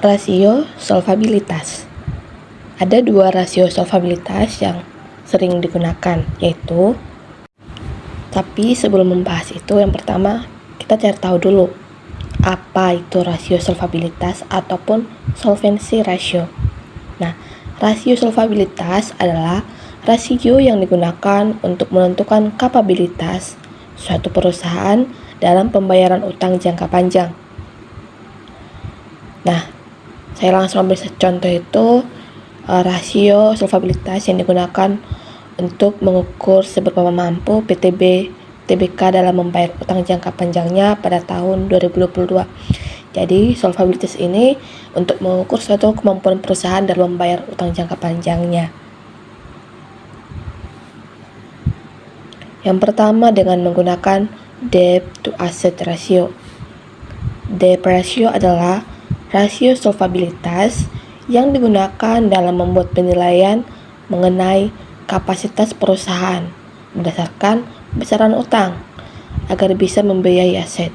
Rasio solvabilitas. Ada dua rasio solvabilitas yang sering digunakan, yaitu, tapi sebelum membahas itu, yang pertama kita cari tahu dulu apa itu rasio solvabilitas ataupun solvency ratio. Nah, rasio solvabilitas adalah rasio yang digunakan untuk menentukan kapabilitas suatu perusahaan dalam pembayaran utang jangka panjang. Nah, saya langsung ambil contoh itu, rasio solvabilitas yang digunakan untuk mengukur seberapa mampu PTBK dalam membayar utang jangka panjangnya pada tahun 2022. Jadi, solvabilitas ini untuk mengukur suatu kemampuan perusahaan dalam membayar utang jangka panjangnya. Yang pertama dengan menggunakan debt to asset ratio. Debt ratio adalah rasio solvabilitas yang digunakan dalam membuat penilaian mengenai kapasitas perusahaan berdasarkan besaran utang agar bisa membiayai aset.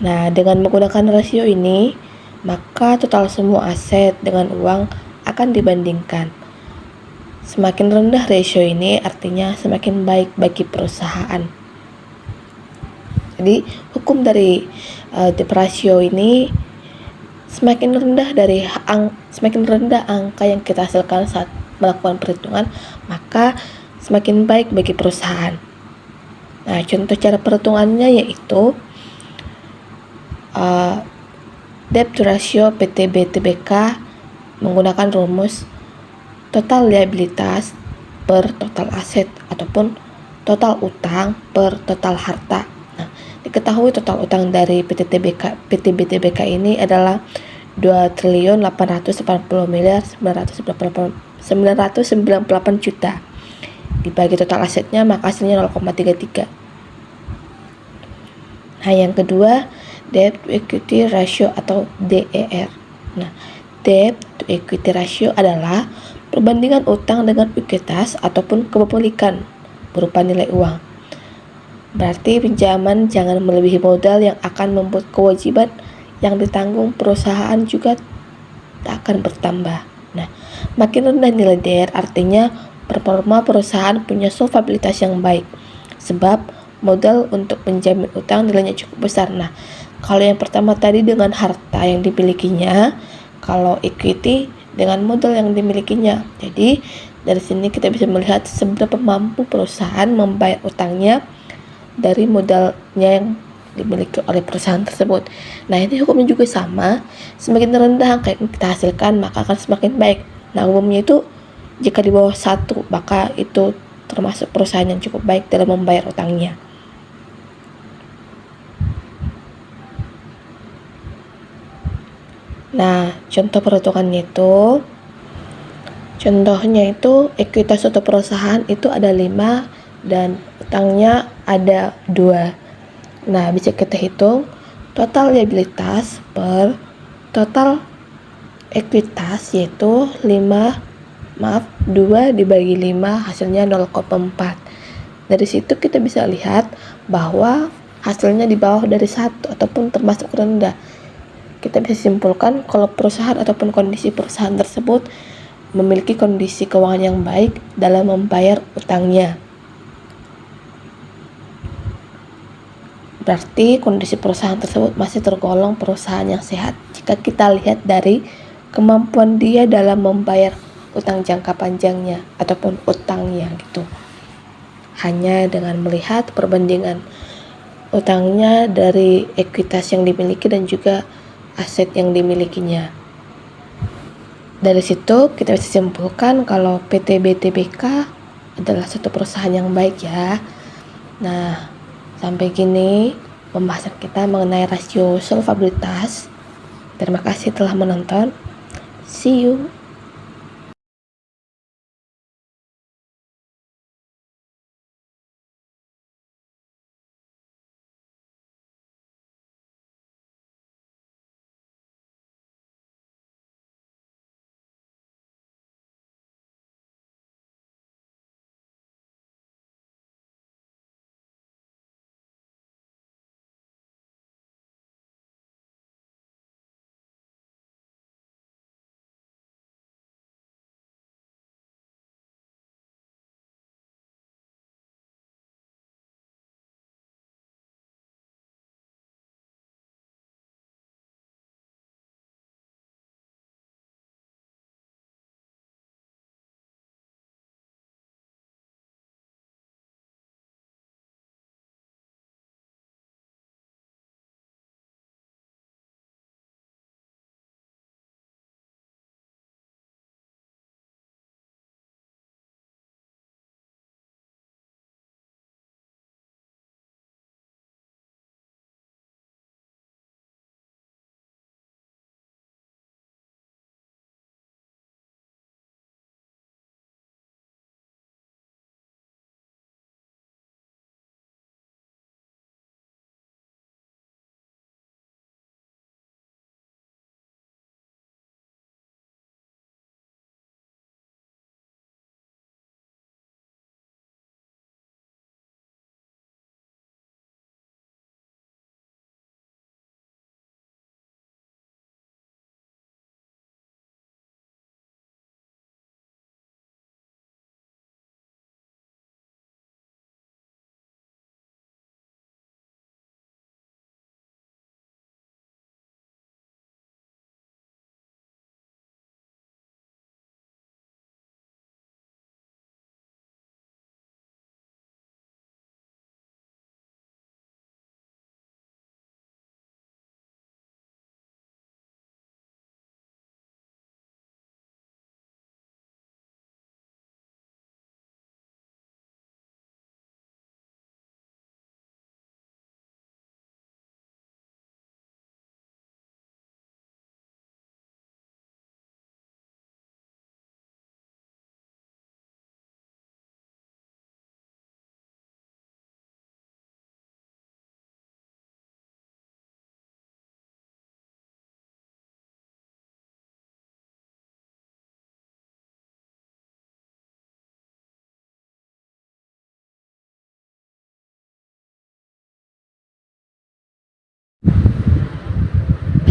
Nah, dengan menggunakan rasio ini, maka total semua aset dengan uang akan dibandingkan. Semakin rendah rasio ini artinya semakin baik bagi perusahaan. Jadi, hukum dari debt ratio ini semakin rendah angka yang kita hasilkan saat melakukan perhitungan, maka semakin baik bagi perusahaan. Nah, contoh cara perhitungannya yaitu debt ratio PTBTBK menggunakan rumus total liabilitas per total aset ataupun total utang per total harta. Nah, diketahui total utang dari PTBTBK ini adalah 2.880.998 juta. Dibagi total asetnya maka hasilnya 0,33. Nah, yang kedua, debt to equity ratio atau DER. Nah, debt to equity ratio adalah perbandingan utang dengan ekuitas ataupun kepemilikan berupa nilai uang. Berarti pinjaman jangan melebihi modal yang akan membuat kewajiban yang ditanggung perusahaan juga tak akan bertambah. Nah, makin rendah nilai DER artinya performa perusahaan punya solvabilitas yang baik, sebab modal untuk menjamin utang nilainya cukup besar. Nah, kalau yang pertama tadi dengan harta yang dimilikinya, kalau equity dengan modal yang dimilikinya. Jadi, dari sini kita bisa melihat seberapa mampu perusahaan membayar utangnya dari modalnya yang dimiliki oleh perusahaan tersebut. Nah, ini hukumnya juga sama. Semakin rendah angka yang kita hasilkan, maka akan semakin baik. Nah, umumnya itu jika di bawah 1, maka itu termasuk perusahaan yang cukup baik dalam membayar utangnya. Nah, contoh perhitungannya itu, contohnya itu ekuitas suatu perusahaan itu ada 5 dan utangnya ada 2. Nah, bisa kita hitung total liabilitas per total ekuitas yaitu 2 dibagi 5 hasilnya 0,4. Dari situ kita bisa lihat bahwa hasilnya di bawah dari 1 ataupun termasuk rendah. Kita bisa simpulkan kalau perusahaan ataupun kondisi perusahaan tersebut memiliki kondisi keuangan yang baik dalam membayar utangnya. Berarti kondisi perusahaan tersebut masih tergolong perusahaan yang sehat jika kita lihat dari kemampuan dia dalam membayar utang jangka panjangnya ataupun utangnya gitu. Hanya dengan melihat perbandingan utangnya dari ekuitas yang dimiliki dan juga aset yang dimilikinya. Dari situ kita bisa simpulkan kalau PTBTBK adalah suatu perusahaan yang baik ya. Nah, sampai gini pembahasan kita mengenai rasio solvabilitas. Terima kasih telah menonton. See you.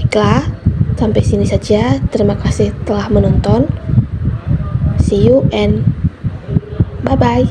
Baiklah, sampai sini saja. Terima kasih telah menonton. See you and bye-bye.